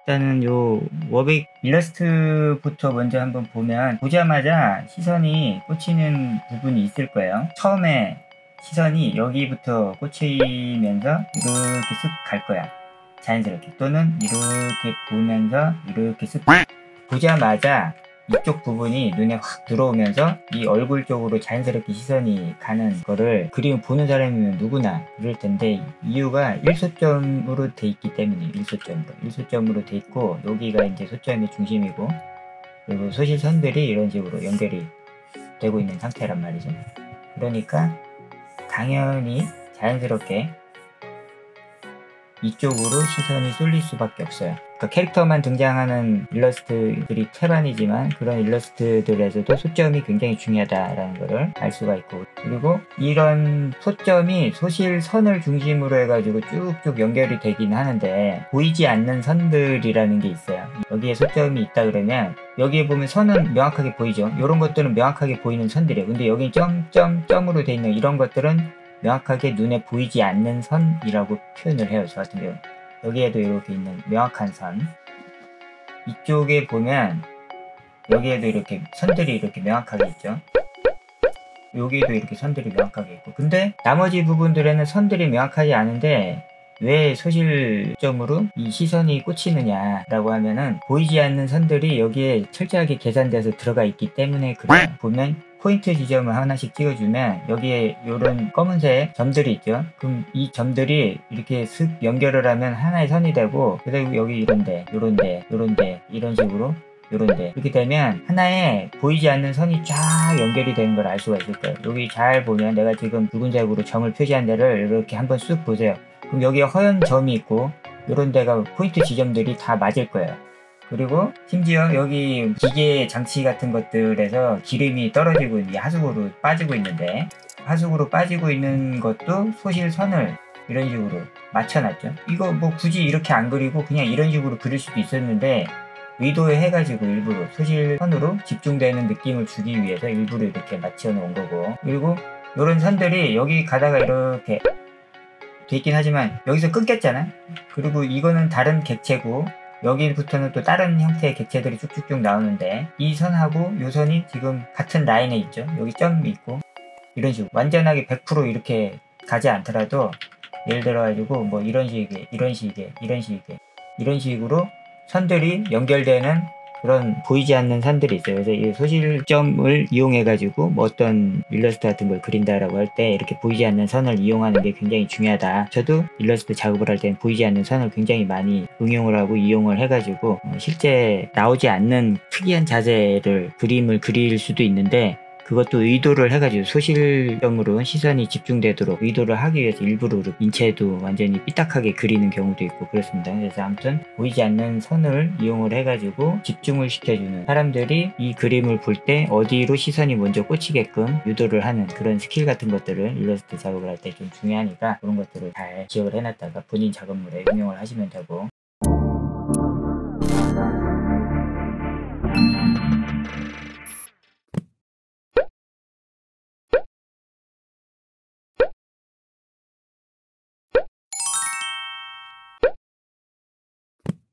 일단은 요 워빅 일러스트부터 먼저 한번 보면, 보자마자 시선이 꽂히는 부분이 있을 거예요. 처음에 시선이 여기부터 꽂히면서 이렇게 쓱 갈 거야, 자연스럽게. 또는 이렇게 보면서 이렇게 쓱, 보자마자 이쪽 부분이 눈에 확 들어오면서 이 얼굴 쪽으로 자연스럽게 시선이 가는 거를 그림 보는 사람이면 누구나 그럴 텐데, 이유가 일소점으로 돼 있기 때문에. 일소점으로 돼 있고, 여기가 이제 소점의 중심이고, 그리고 소실선들이 이런 식으로 연결이 되고 있는 상태란 말이죠. 그러니까 당연히 자연스럽게 이쪽으로 시선이 쏠릴 수밖에 없어요. 그러니까 캐릭터만 등장하는 일러스트들이 태반이지만, 그런 일러스트들에서도 소점이 굉장히 중요하다라는 것을 알 수가 있고, 그리고 이런 소점이 소실선을 중심으로 해가지고 쭉쭉 연결이 되긴 하는데, 보이지 않는 선들이라는 게 있어요. 여기에 소점이 있다 그러면 여기에 보면 선은 명확하게 보이죠. 이런 것들은 명확하게 보이는 선들이에요. 근데 여기 점으로 돼 있는 이런 것들은 명확하게 눈에 보이지 않는 선이라고 표현을 해요, 저 같은 경우. 여기에도 이렇게 있는 명확한 선, 이쪽에 보면 여기에도 이렇게 선들이 이렇게 명확하게 있죠. 여기에도 이렇게 선들이 명확하게 있고, 근데 나머지 부분들에는 선들이 명확하지 않은데 왜 소실점으로 이 시선이 꽂히느냐라고 하면은, 보이지 않는 선들이 여기에 철저하게 계산돼서 들어가 있기 때문에 그래요. 보면 포인트 지점을 하나씩 찍어주면 여기에 이런 검은색 점들이 있죠. 그럼 이 점들이 이렇게 쓱 연결을 하면 하나의 선이 되고, 그리고 여기 이런데, 요런데 이런 식으로, 요런데 이렇게 되면 하나의 보이지 않는 선이 쫙 연결이 되는 걸 알 수가 있을 거예요. 여기 잘 보면 내가 지금 붉은색으로 점을 표시한 데를 이렇게 한번 쑥 보세요. 그럼 여기에 허연 점이 있고, 요런 데가 포인트 지점들이 다 맞을 거예요. 그리고 심지어 여기 기계 장치 같은 것들에서 기름이 떨어지고 하수구로 빠지고 있는데, 하수구로 빠지고 있는 것도 소실선을 이런 식으로 맞춰놨죠. 이거 뭐 굳이 이렇게 안 그리고 그냥 이런 식으로 그릴 수도 있었는데, 의도해 해가지고 일부러 소실선으로 집중되는 느낌을 주기 위해서 일부러 이렇게 맞춰 놓은 거고, 그리고 이런 선들이 여기 가다가 이렇게 돼 있긴 하지만 여기서 끊겼잖아. 그리고 이거는 다른 객체고, 여기부터는 또 다른 형태의 객체들이 쭉쭉쭉 나오는데, 이 선하고 이 선이 지금 같은 라인에 있죠. 여기 점이 있고, 이런 식으로 완전하게 100% 이렇게 가지 않더라도, 예를 들어 가지고 뭐 이런 식으로 선들이 연결되는 그런 보이지 않는 선들이 있어요. 그래서 이 소실점을 이용해 가지고 뭐 어떤 일러스트 같은 걸 그린다라고 할 때 이렇게 보이지 않는 선을 이용하는 게 굉장히 중요하다. 저도 일러스트 작업을 할 때는 보이지 않는 선을 굉장히 많이 응용을 하고 이용을 해 가지고 실제 나오지 않는 특이한 자세를 그림을 그릴 수도 있는데, 그것도 의도를 해가지고 소실점으로 시선이 집중되도록 의도를 하기 위해서 일부러 인체도 완전히 삐딱하게 그리는 경우도 있고 그렇습니다. 그래서 아무튼 보이지 않는 선을 이용을 해가지고 집중을 시켜주는, 사람들이 이 그림을 볼 때 어디로 시선이 먼저 꽂히게끔 유도를 하는 그런 스킬 같은 것들을 일러스트 작업을 할 때 좀 중요하니까, 그런 것들을 잘 기억을 해놨다가 본인 작업물에 응용을 하시면 되고,